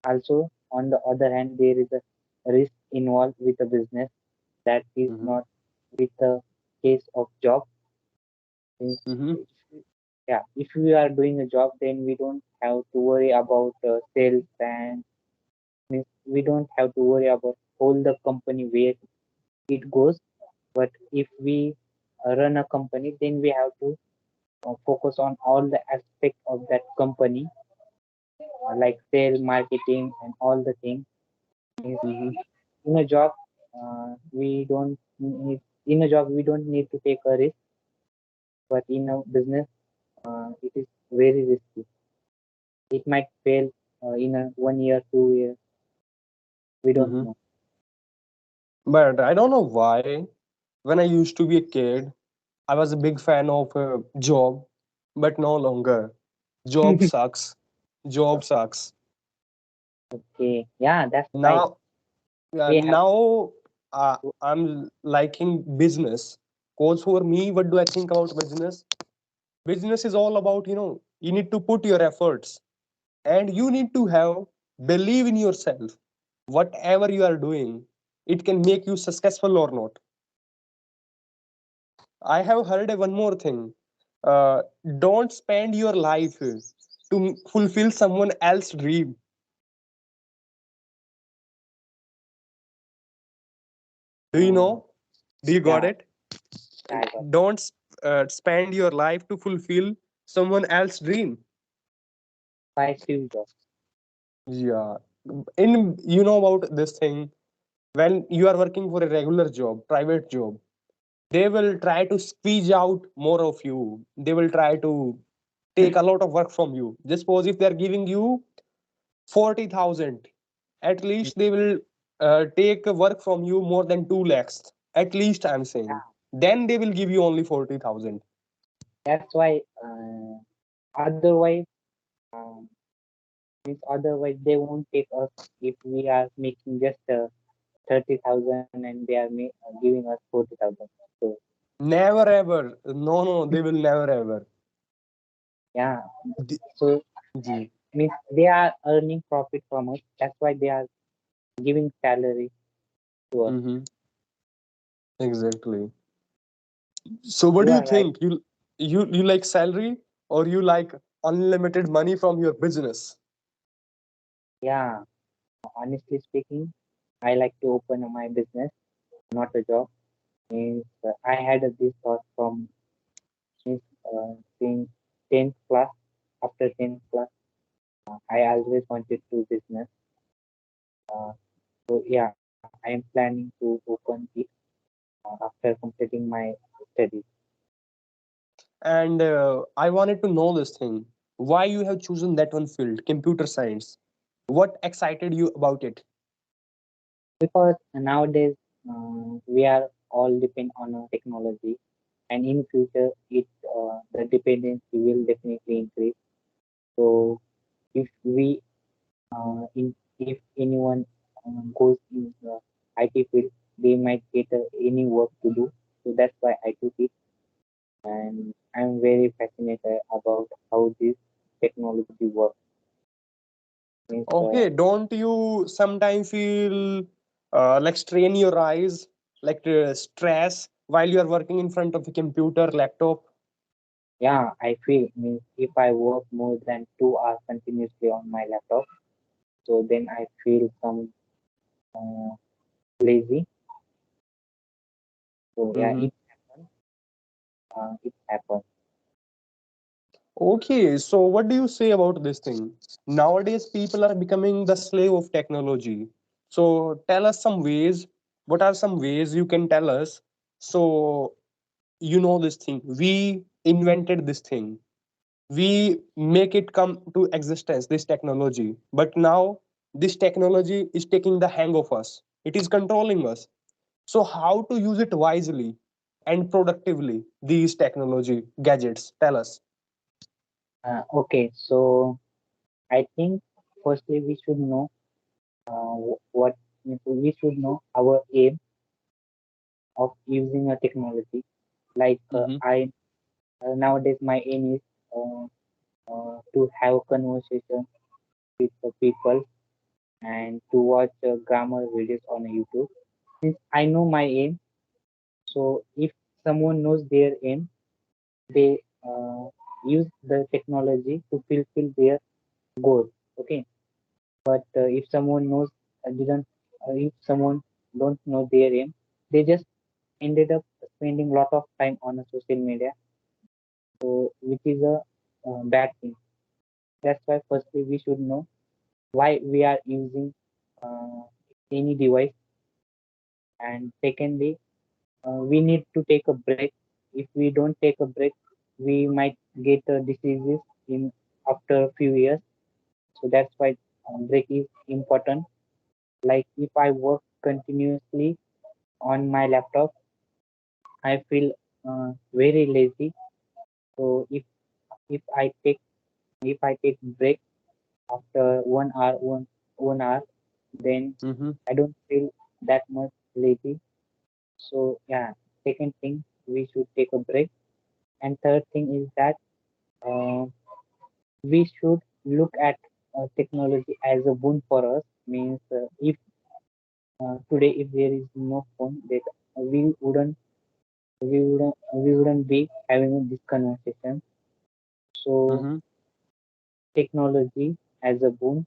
Also, on the other hand, there is a risk involved with a business that is Mm-hmm. not with the case of job. Means Mm-hmm. yeah, if we are doing a job, then we don't have to worry about sales, and means we don't have to worry about all the company where it goes. But if we run a company, then we have to focus on all the aspects of that company, like sales, marketing, and all the things. Means Mm-hmm. in a job, we don't need in a job we don't need to take a risk, but in a business, it is very risky. It might fail in a 1 year, 2 years. We don't Mm-hmm. know. But I don't know why. When I used to be a kid, I was a big fan of job, but no longer. Job sucks. Job sucks. Okay, yeah, that's right. Now, We have now to, I'm liking business. Cause for me, what do I think about business? Business is all about, you need to put your efforts and you need to have believe in yourself. Whatever you are doing, it can make you successful or not. I have heard one more thing. Uh, don't spend your life to fulfill someone else's dream. Do you uh, know? Do you got yeah, it? I got Don't spend your life to fulfill someone else's dream. five Steve Jobs. Yeah. In you know about this thing, when you are working for a regular job, private job, they will try to squeeze out more of you. They will try to take a lot of work from you. Just suppose if they are giving you 40,000, at least they will take work from you more than 2 lakhs. At least I'm saying. Yeah, Then they will give you only 40,000. that's why. Otherwise, um, otherwise they won't take us if we are making just 30,000 and they are giving us 40,000. So Never ever. No, no, they will never ever. yeah, Di- so Ji. means they are earning profit from us. That's why they are giving salary to us. Mm-hmm. Exactly. So what You do you are right. think? You like salary or you like unlimited money from your business? Yeah, honestly speaking, I like to open my business, not a job. Means I had this thought from since since 10th class. After 10th class, I always wanted to business. Uh, so yeah, I am planning to open it after completing my studies. And I wanted to know this thing. Why you have chosen that one field, computer science? What excited you about it? Because nowadays we are all depend on technology, and in future the dependency will definitely increase. So if we if anyone goes in the IT field, they might get any work to do. So that's why I took it, and I'm very fascinated about how this technology works. Means, Okay, don't you sometimes feel like strain your eyes, like stress while you are working in front of a computer, laptop? yeah, I feel means if I work more than 2 hours continuously on my laptop, so then I feel some uh, lazy. So yeah, Mm-hmm. it happens. Okay, so what do you say about this thing? Nowadays, people are becoming the slave of technology. So tell us some ways. What are some ways you can tell us? So you know this thing. We invented this thing. We make it come to existence, this technology. But now this technology is taking the hang of us. It is controlling us. So how to use it wisely and productively? These technology gadgets. Tell us. Okay, so I think firstly we should know what we should know our aim of using a technology. Like Mm-hmm. I nowadays my aim is to have conversation with the people and to watch grammar videos on YouTube. Since I know my aim, so if someone knows their aim, they use the technology to fulfill their goal. Okay, but if someone knows didn't if someone don't know their aim, they just ended up spending a lot of time on a social media, so which is a bad thing. That's why firstly we should know why we are using uh, any device, and secondly we need to take a break. If we don't take a break, we might get diseases in after a few years. So that's why break is important. Like if I work continuously on my laptop, I feel very lazy. So if I take if I take break after 1 hour, one hour, then Mm-hmm. I don't feel that much lazy. So yeah, second thing we should take a break, and third thing is that uh, we should look at technology as a boon for us. Means if today if there is no phone, that we wouldn't be having this conversation. So Mm-hmm. technology as a boon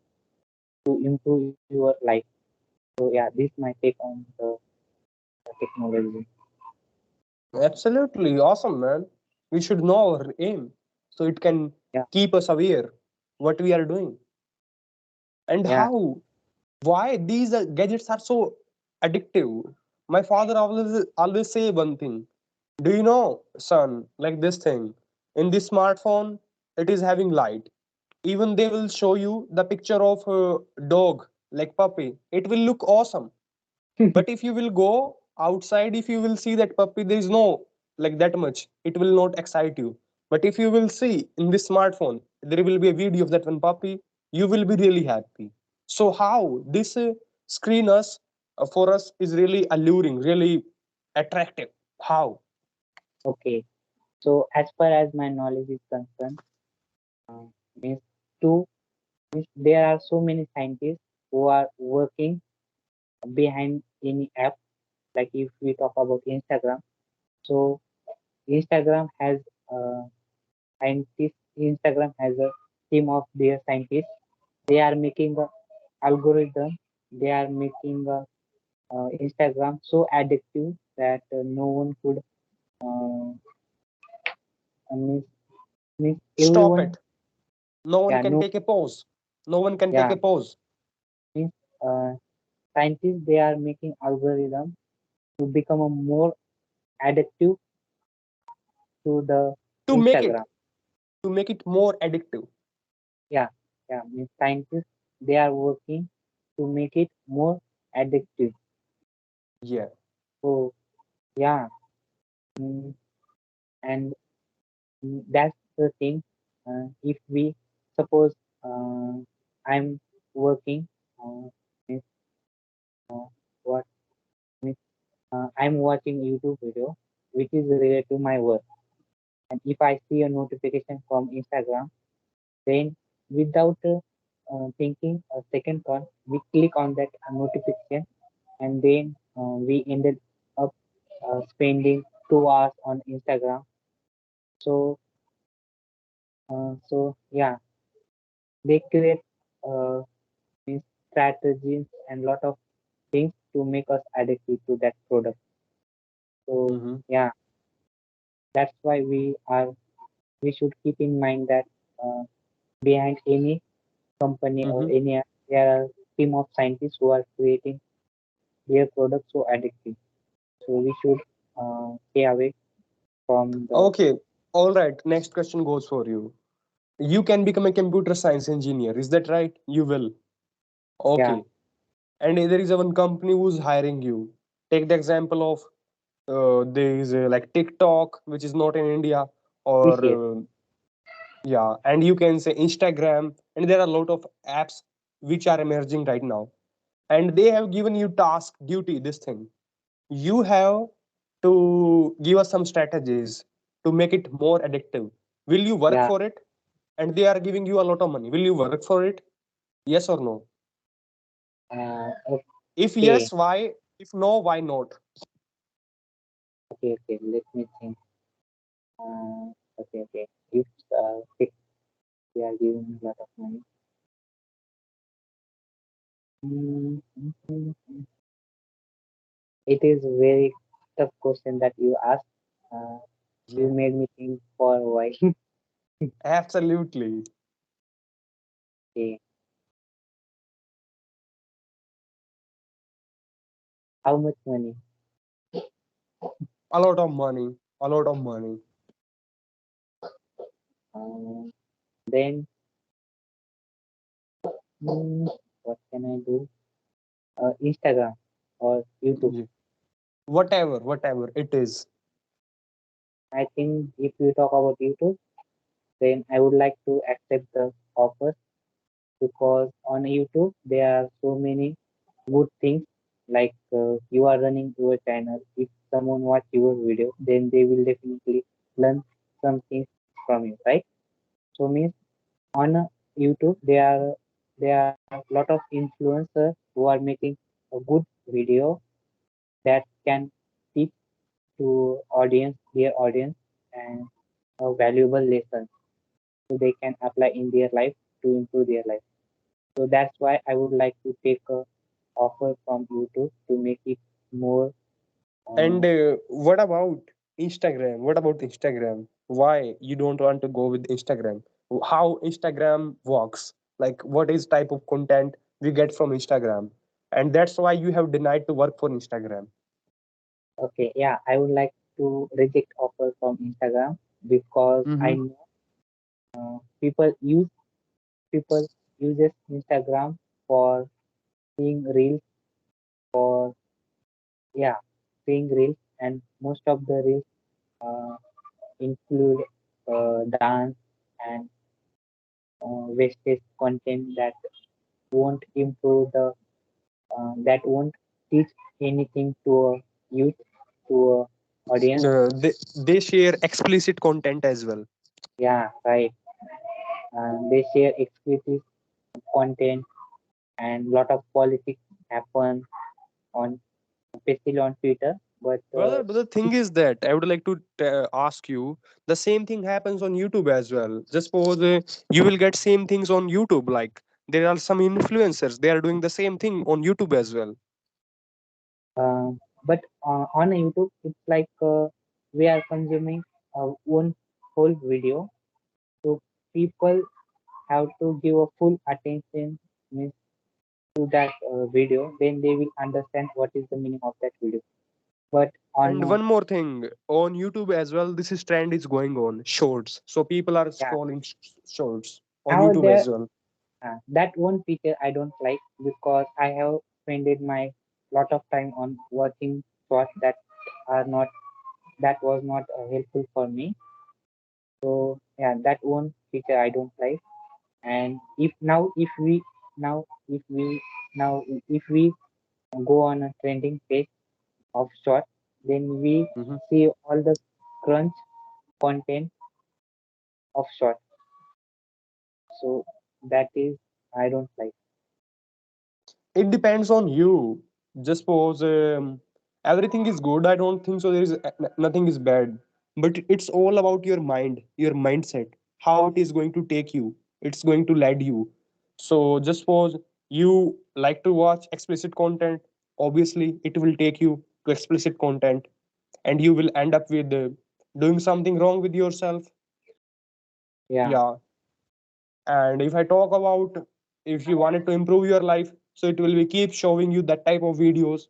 to improve your life. So yeah, this my take on the technology. Absolutely awesome, man. We should know our aim so it can Yeah, keep us aware what we are doing and yeah, how why these gadgets are so addictive. My father always say one thing. Do you know, son, like this thing in this smartphone, it is having light. Even they will show you the picture of a dog like puppy. It will look awesome, but if you will go outside, if you will see that puppy, there is no like that much, it will not excite you. But if you will see in this smartphone, there will be a video of that one puppy, you will be really happy. So how this screen us for us is really alluring, really attractive. How? okay. So as far as my knowledge is concerned, uh, means two means there are so many scientists who are working behind any app. Like if we talk about Instagram, so Instagram has uh, scientists. Instagram has a team of their scientists. They are making a algorithm. They are making a Instagram so addictive that no one could uh, means, means Stop everyone. it. No one Yeah, can no, take a pause. No one can take yeah, a pause means uh, scientists they are making algorithm to become a more addictive to the to make it Instagram. more addictive. Yeah, yeah, means scientists they are working to make it more addictive. Yeah. So yeah, mm, and that's the thing. If we suppose uh, I'm working, means, uh, what means I'm watching YouTube video which is related to my work, and if I see a notification from Instagram, then without thinking a second thought, we click on that notification, and then we ended up spending 2 hours on Instagram. So so yeah, they create uh, means strategies and lot of things to make us addicted to that product. So Mm-hmm. yeah, that's why we should keep in mind that uh, behind any company or Mm-hmm. any there are team of scientists who are creating their products so addictive. So we should stay away from the Okay. All right. Next question goes for you. You can become a computer science engineer. Is that right? You will. yeah Okay. And there is a one company who's hiring you. Take the example of there is like TikTok, which is not in India, or TCS. yeah, and you can say Instagram, and there are a lot of apps which are emerging right now. And they have given you task, duty, this thing. You have to give us some strategies to make it more addictive. Will you work Yeah, for it? And they are giving you a lot of money. Will you work for it? Yes or no? If Okay, yes, why? If no, why not? okay. Let me think. Okay. If six, they are giving a lot of money. Mm, it is very tough question that you asked. Uh, you Yeah. made me think for a while. Absolutely. Okay, how much money? A lot of money. A lot of money. Uh, then mm, what can I do? Instagram or YouTube. Yeah. Whatever it is. I think if you talk about YouTube, then I would like to accept the offer because on YouTube there are so many good things like you are running your channel. If someone watch your video, then they will definitely learn some things from you, right? So means on YouTube there are a lot of influencers who are making a good video that can teach to audience their audience and a valuable lesson so they can apply in their life to improve their life. So that's why I would like to take a offer from YouTube to make it more. And Uh, what about Instagram? What about Instagram? Why you don't want to go with Instagram? How Instagram works? Like what is type of content we get from Instagram? And that's why you have denied to work for Instagram. okay, yeah, I would like to reject offer from Instagram because I Mm-hmm. know people people uses Instagram for seeing reels for yeah seeing reels and most of the reels uh, include dance and wastage content that won't improve the that won't teach anything to a youth to a audience. They share explicit content as well. Yeah, right. They share explicit content and lot of politics happen on especially on Twitter. But But the thing is that I would like to ask you, the same thing happens on YouTube as well. Just suppose you will get same things on YouTube. Like there are some influencers, they are doing the same thing on YouTube as well. but on YouTube, it's like we are consuming one whole video, so people have to give a full attention means to that video, then they will understand what is the meaning of that video. But on And one more thing, on YouTube as well, this is trend is going on shorts. So people are yeah, scrolling shorts on now YouTube there as well. that one feature I don't like because I have spent my lot of time on watching shorts are not that was not helpful for me. So yeah, that one feature I don't like. And now if we now if we go on a trending page of short, then we Mhm. see all the crunch content of short. So that is I don't like. It depends on you. Just suppose everything is good. I don't think so. There is nothing is bad, but it's all about your mind, your mindset, how it is going to take you. It's going to lead you. So just suppose you like to watch explicit content. Obviously, it will take you to explicit content, and you will end up with doing something wrong with yourself. Yeah, Yeah. And if I talk about if you wanted to improve your life, so it will be keep showing you that type of videos.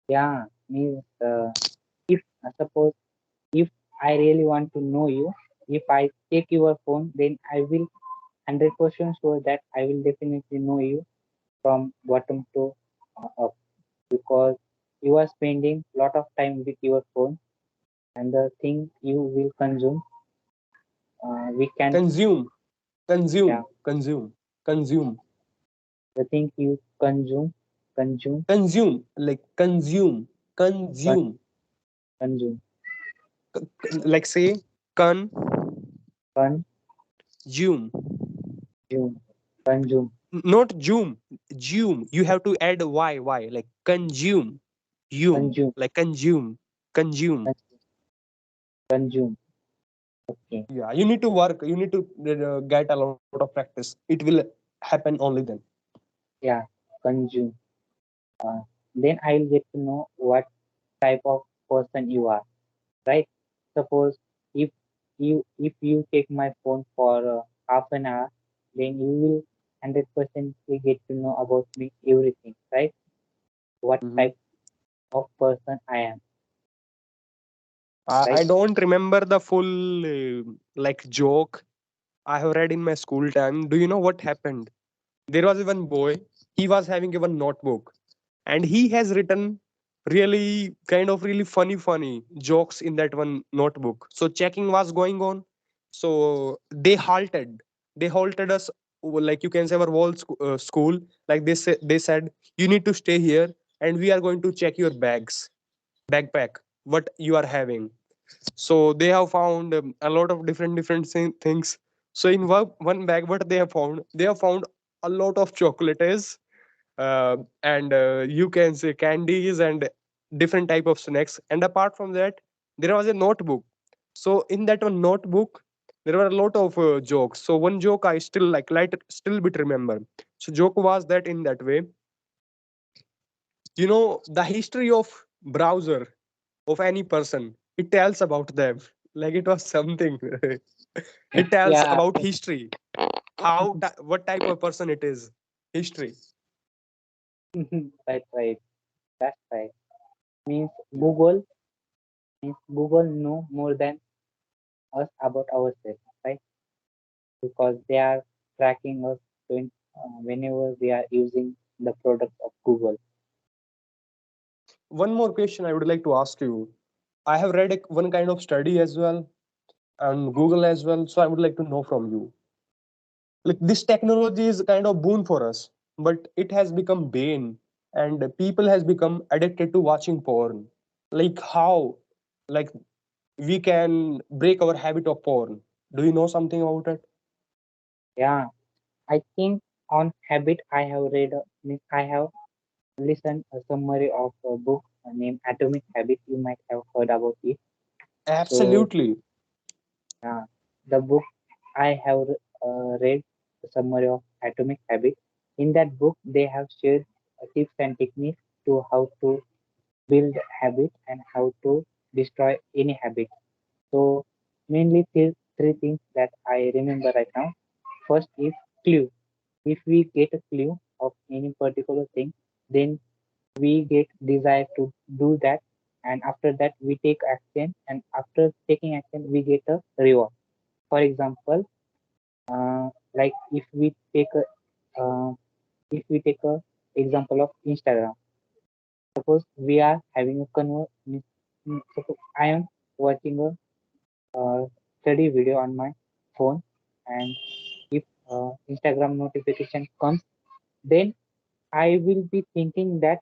yeah. Means if suppose if I really want to know you, if I take your phone, then I will 100% sure that I will definitely know you from bottom to up because you are spending lot of time with your phone and the thing you will consume we can Consume, yeah consume, the thing you consume consume, like con- consume, consume like say consume consume. consume consume not zoom, zoom. You have to add y, like consume, Consume, like consume. consume, consume. Okay. Yeah, you need to work. You need to get a lot of practice. It will happen only then. Yeah, consume. Uh, then I'll get to know what type of person you are, right? Suppose if if you take my phone for half an hour, then you will 100% get to know about me everything, right? What Mhm. type of person I am, I right? don't remember the full like joke I have read in my school time. Do you know what happened? There was one boy. He was having a one notebook, and he has written really kind of really funny jokes in that one notebook. So checking was going on. So they halted us, like you can say our whole school. Like they said you need to stay here, and we are going to check your backpack, what you are having. So they have found a lot of different things. So in one bag, what they have found a lot of chocolates, and you can say candies and different type of snacks. And apart from that, there was a notebook. So in that one notebook, there were a lot of jokes. So one joke I still like still bit remember. So joke was that in that way, the history of browser of any person, it tells about them. Like it was something. It tells Yeah, about history, what type of person it is. History. right, right. That's right. Means Google know more than us about ourselves, right? Because they are tracking us whenever we are using the product of Google. One more question I would like to ask you. I have read one kind of study as well on Google as well. So I would like to know from you. Like this technology is kind of boon for us, but it has become bane, and people has become addicted to watching porn. Like how? Like we can break our habit of porn. Do you know something about it? Yeah, I think on habit I have read, means I have listened a summary of a book named Atomic Habit. You might have heard about it. So Absolutely. the book I have read the summary of Atomic Habit. In that book, they have shared tips and techniques to how to build habit and how to destroy any habit. So mainly three things that I remember right now. First is clue. If we get a clue of any particular thing, then we get desire to do that, and after that we take action, and after taking action we get a reward. For example, like uh, if we take a example of Instagram. Suppose we are having a suppose I am watching a study video on my phone, and if Instagram notification comes, then I will be thinking that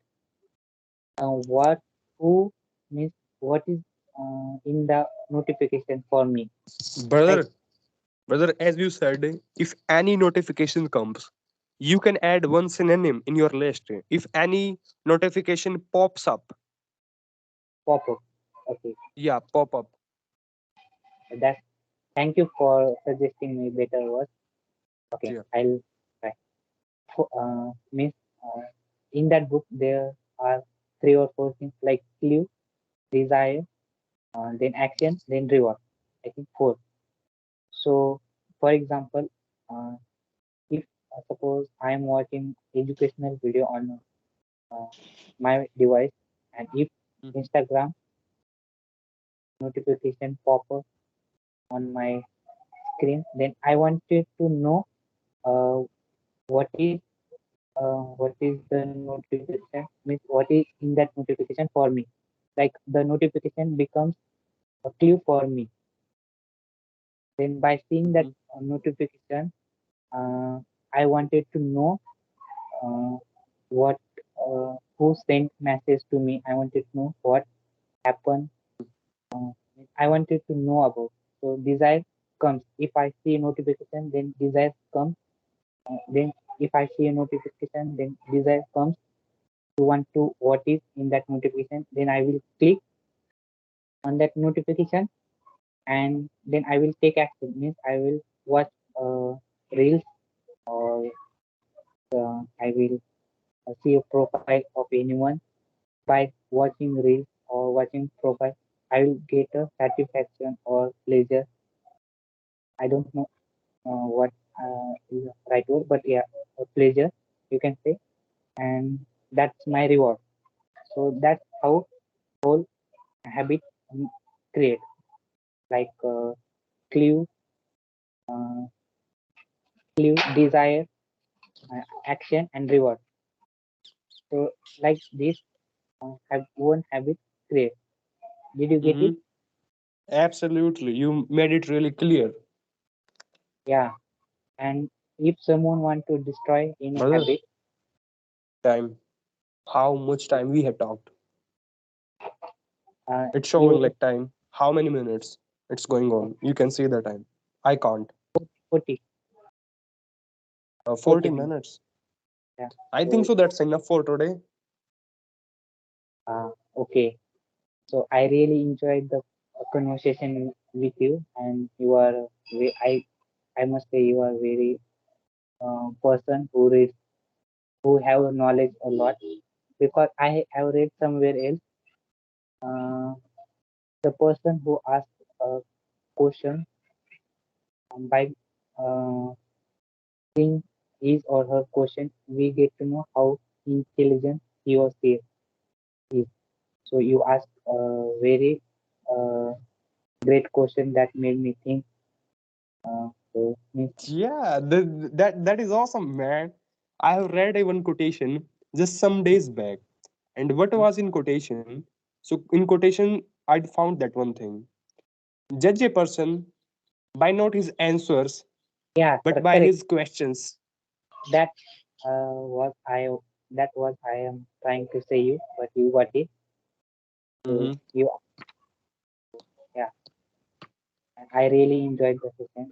what who means what is in the notification for me, right? Brother, brother, as you said, if any notification comes, you can add one synonym in your list. If any notification pops up, Pop up. Okay, yeah, pop up. that's thank you for suggesting me better words. Okay, Yeah. I'll try. Means uh, in that book there are three or four things like clue, desire, then action, then reward. I think four. So, for example, uh, if suppose I am watching educational video on uh, my device, and if Mhm. Instagram notification pop up on my screen, then I wanted to know uh, what is what is the notification, means what is in that notification for me. Like the notification becomes a clue for me. Then by seeing that Mhm. notification, uh, I wanted to know uh, what who sent message to me. I wanted to know what happened. Uh, I wanted to know about. So desire comes. If I see notification, then desire comes. Then if I see a notification, then desire comes to want to what is in that notification. Then I will click on that notification, and then I will take action. Means I will watch reels, or I will see a profile of anyone. By watching reels or watching profile, I will get a satisfaction or pleasure. I don't know what is the right word, but yeah, a pleasure you can say, and that's my reward. So that's how whole habit um, create, like clue, uh, desire, action, and reward. So like this, have one habit create. Did you get it? Mm-hmm. Absolutely. You made it really clear. Yeah. And if someone want to destroy any Brother, habit, time. How much time we have talked? It's showing you like time. How many minutes it's going on? You can see the time. I can't. 40, 40 40 minutes. minutes. Yeah. I think So so. That's enough for today. okay. So I really enjoyed the conversation with you, and you are I must say you are very person who reads, who have knowledge a lot, because I have read somewhere else. The person who asks a question, by uh, seeing his or her question, we get to know how intelligent he or she is. So you asked a very uh, great question that made me think. So means, Yeah, that is awesome, man. I have read a one quotation just some days back. And what was in quotation? So in quotation, I found that one thing. Judge a person by not his answers, yeah, but by correct. his questions. That was that was I am trying to say you, but you got it. So Mm-hmm. you, yeah, I really enjoyed the session.